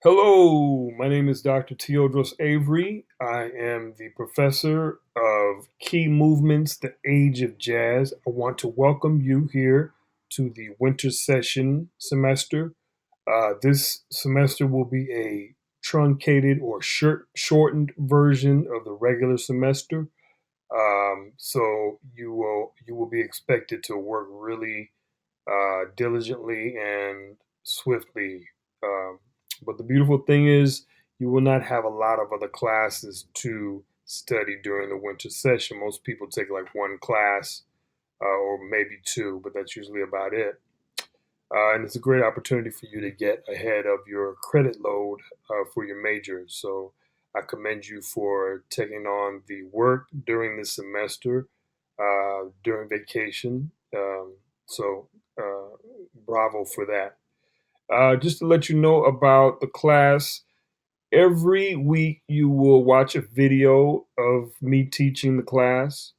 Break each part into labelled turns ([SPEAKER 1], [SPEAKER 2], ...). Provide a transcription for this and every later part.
[SPEAKER 1] Hello, my name is Dr. Teodross Avery. I am the professor of Key Movements, the Age of Jazz. I want to welcome you here to the winter session semester. This semester will be a truncated or shortened version of the regular semester. So you will be expected to work really diligently and swiftly. Um, but the beautiful thing is, you will not have a lot of other classes to study during the winter session. Most people take like one class or maybe two, but that's usually about it. And it's a great opportunity for you to get ahead of your credit load for your major. So I commend you for taking on the work during the semester, during vacation. So uh, bravo for that. Just to let you know about the class, every week you will watch a video of me teaching the class.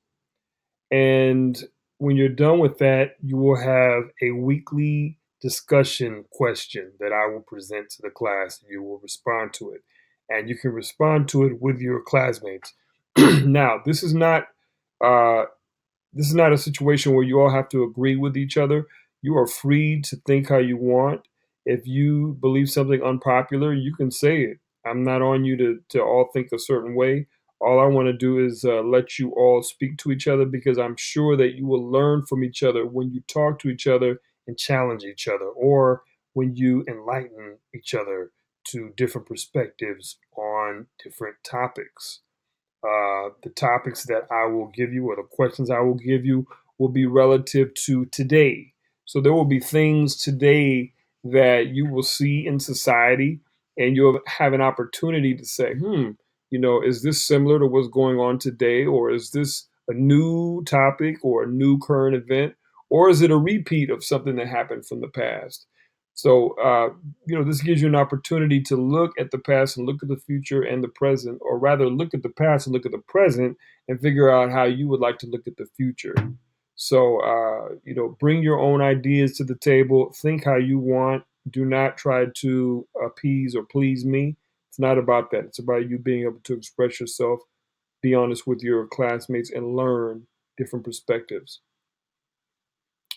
[SPEAKER 1] And when you're done with that, you will have a weekly discussion question that I will present to the class. You will respond to it. And you can respond to it with your classmates. Now, uh, this is not a situation where you all have to agree with each other. You are free to think how you want. If you believe something unpopular, you can say it. I'm not on you to all think a certain way. All I want to do is let you all speak to each other because I'm sure that you will learn from each other when you talk to each other and challenge each other, or when you enlighten each other to different perspectives on different topics. The topics that I will give you or the questions I will give you will be relative to today. So there will be things today that you will see in society, and you'll have an opportunity to say, is this similar to what's going on today, or is this a new topic or a new current event, or is it a repeat of something that happened from the past? So, this gives you an opportunity to look at the past and look at the future and the present, or rather, look at the past and look at the present and figure out how you would like to look at the future. So, bring your own ideas to the table, think how you want. Do not try to appease or please me. It's not about that. It's about you being able to express yourself, be honest with your classmates, and learn different perspectives.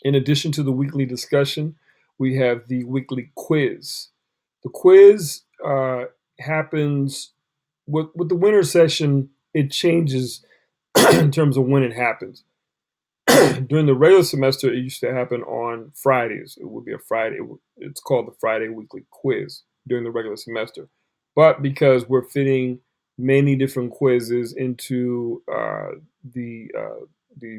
[SPEAKER 1] In addition to the weekly discussion, we have the weekly quiz. The quiz happens with the winter session, it changes in terms of when it happens. During the regular semester, it used to happen on Fridays. It would be a Friday. It's called the Friday weekly quiz during the regular semester. But because we're fitting many different quizzes into the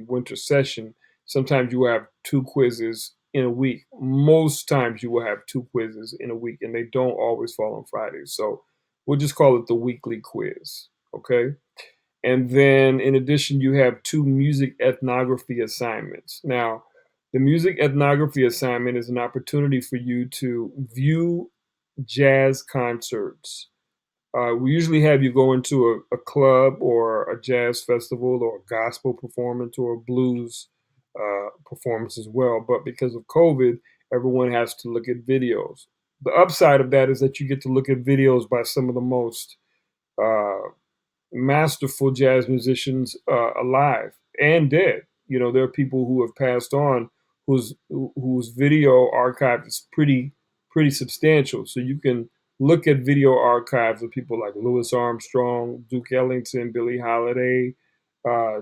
[SPEAKER 1] winter session, sometimes you will have two quizzes in a week. Most times you will have two quizzes in a week, and they don't always fall on Fridays. So we'll just call it the weekly quiz. Okay. And then in addition, you have two music ethnography assignments. Now, the music ethnography assignment is an opportunity for you to view jazz concerts. We usually have you go into a club or a jazz festival or a gospel performance or a blues performance as well. But because of COVID, everyone has to look at videos. The upside of that is that you get to look at videos by some of the most uh, masterful jazz musicians alive and dead. There are people who have passed on whose video archive is pretty substantial. So you can look at video archives of people like Louis Armstrong, Duke Ellington, Billie Holiday, uh,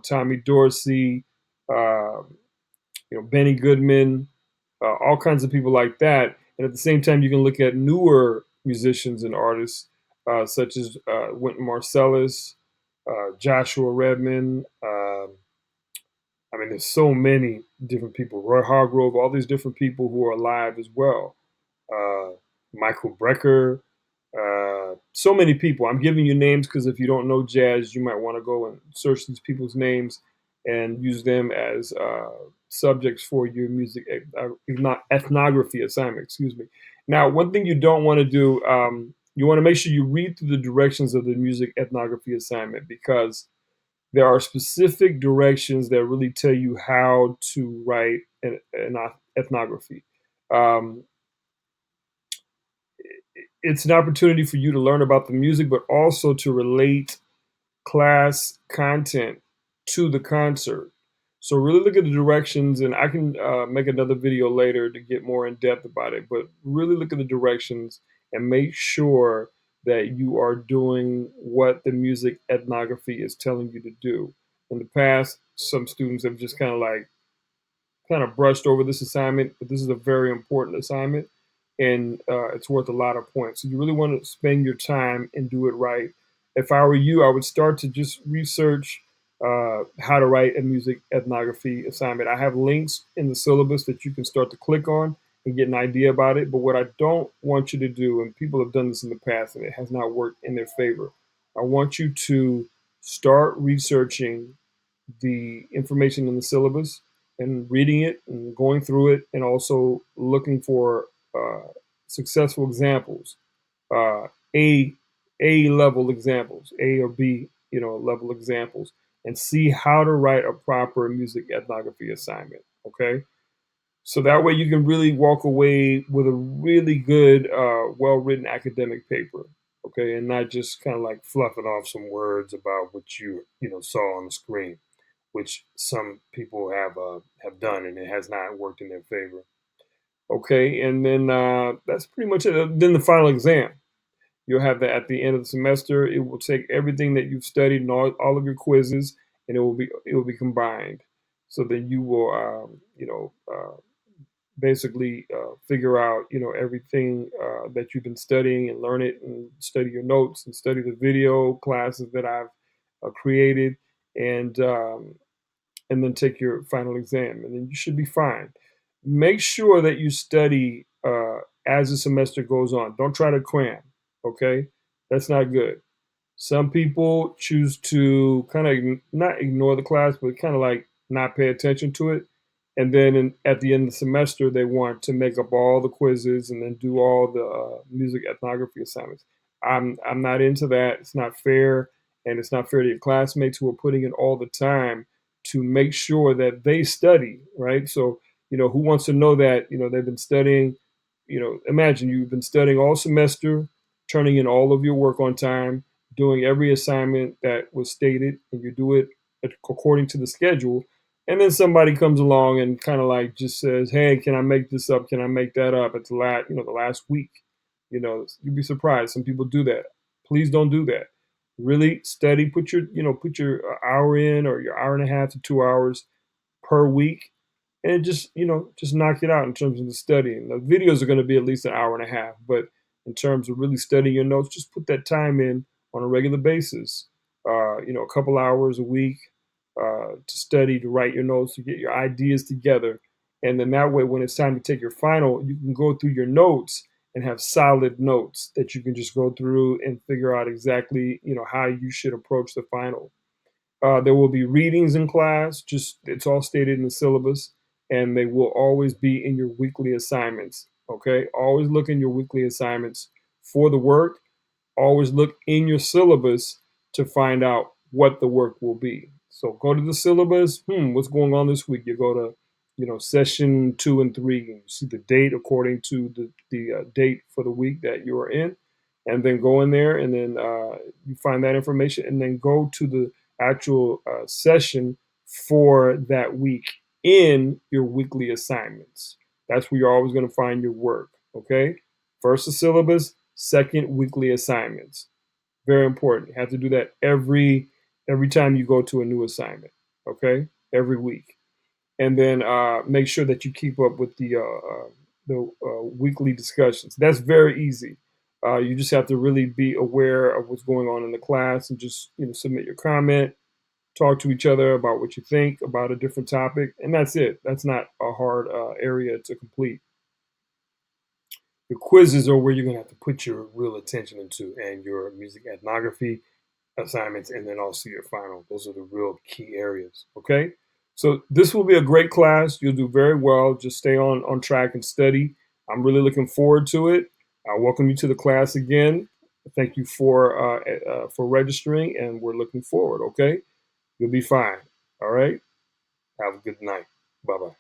[SPEAKER 1] Tommy Dorsey, uh, Benny Goodman, all kinds of people like that. And at the same time, you can look at newer musicians and artists such as Wynton Marsalis, Joshua Redman. There's so many different people. Roy Hargrove, all these different people who are alive as well. Uh, Michael Brecker, so many people. I'm giving you names because if you don't know jazz, you might want to go and search these people's names and use them as subjects for your music ethnography assignment. Excuse me. Now, one thing you don't want to do, you want to make sure you read through the directions of the music ethnography assignment because there are specific directions that really tell you how to write an ethnography. Um, it's an opportunity for you to learn about the music, but also to relate class content to the concert. So really look at the directions, and I can make another video later to get more in depth about it. But really look at the directions and make sure that you are doing what the music ethnography is telling you to do. In the past, some students have just kind of brushed over this assignment, but this is a very important assignment, and it's worth a lot of points. So you really want to spend your time and do it right. If I were you, I would start to just research how to write a music ethnography assignment. I have links in the syllabus that you can start to click on and get an idea about it. But what I don't want you to do, and people have done this in the past and it has not worked in their favor, I want you to start researching the information in the syllabus and reading it and going through it, and also looking for uh, successful examples, uh, a a level examples, A or B, level examples, and see how to write a proper music ethnography assignment. Okay, so that way you can really walk away with a really good, well written academic paper. Okay, and not just kind of like fluffing off some words about what you saw on the screen, which some people have done, and it has not worked in their favor. Okay, and then that's pretty much it. Then the final exam, you'll have that at the end of the semester. It will take everything that you've studied and all of your quizzes, and it will be combined. So then you will basically figure out everything that you've been studying, and learn it, and study your notes, and study the video classes that I've created, and and then take your final exam, and then you should be fine. Make sure that you study as the semester goes on. Don't try to cram, okay? That's not good. Some people choose to kind of not ignore the class, but kind of like not pay attention to it. And then at the end of the semester, they want to make up all the quizzes and then do all the music ethnography assignments. I'm not into that. It's not fair, and it's not fair to your classmates who are putting in all the time to make sure that they study, right? So who wants to know that they've been studying? Imagine you've been studying all semester, turning in all of your work on time, doing every assignment that was stated, and you do it according to the schedule. And then somebody comes along and kind of like just says, "Hey, can I make this up? Can I make that up?" At the last week. You'd be surprised. Some people do that. Please don't do that. Really study. Put your hour in, or your hour and a half to 2 hours per week, and just knock it out in terms of the studying. The videos are going to be at least an hour and a half, but in terms of really studying your notes, just put that time in on a regular basis. A couple hours a week to study, to write your notes, to get your ideas together, and then that way, when it's time to take your final, you can go through your notes and have solid notes that you can just go through and figure out exactly how you should approach the final. There will be readings in class, just it's all stated in the syllabus, and they will always be in your weekly assignments. Okay, always look in your weekly assignments for the work. Always look in your syllabus to find out what the work will be. So go to the syllabus. What's going on this week? You go to, session 2 and 3, and you see the date according to the date for the week that you are in, and then go in there, and then you find that information, and then go to the actual session for that week in your weekly assignments. That's where you're always going to find your work. Okay, first the syllabus, second weekly assignments. Very important. You have to do that every time you go to a new assignment. Okay, every week, and then make sure that you keep up with the weekly discussions. That's very easy. You just have to really be aware of what's going on in the class, and just submit your comment, talk to each other about what you think about a different topic, and that's it. That's not a hard area to complete. The quizzes are where you're going to have to put your real attention into, and your music ethnography assignments, and then also your final. Those are the real key areas. Okay. So this will be a great class. You'll do very well. Just stay on track and study. I'm really looking forward to it. I welcome you to the class again. Thank you for registering, and we're looking forward. Okay. You'll be fine. All right. Have a good night. Bye bye.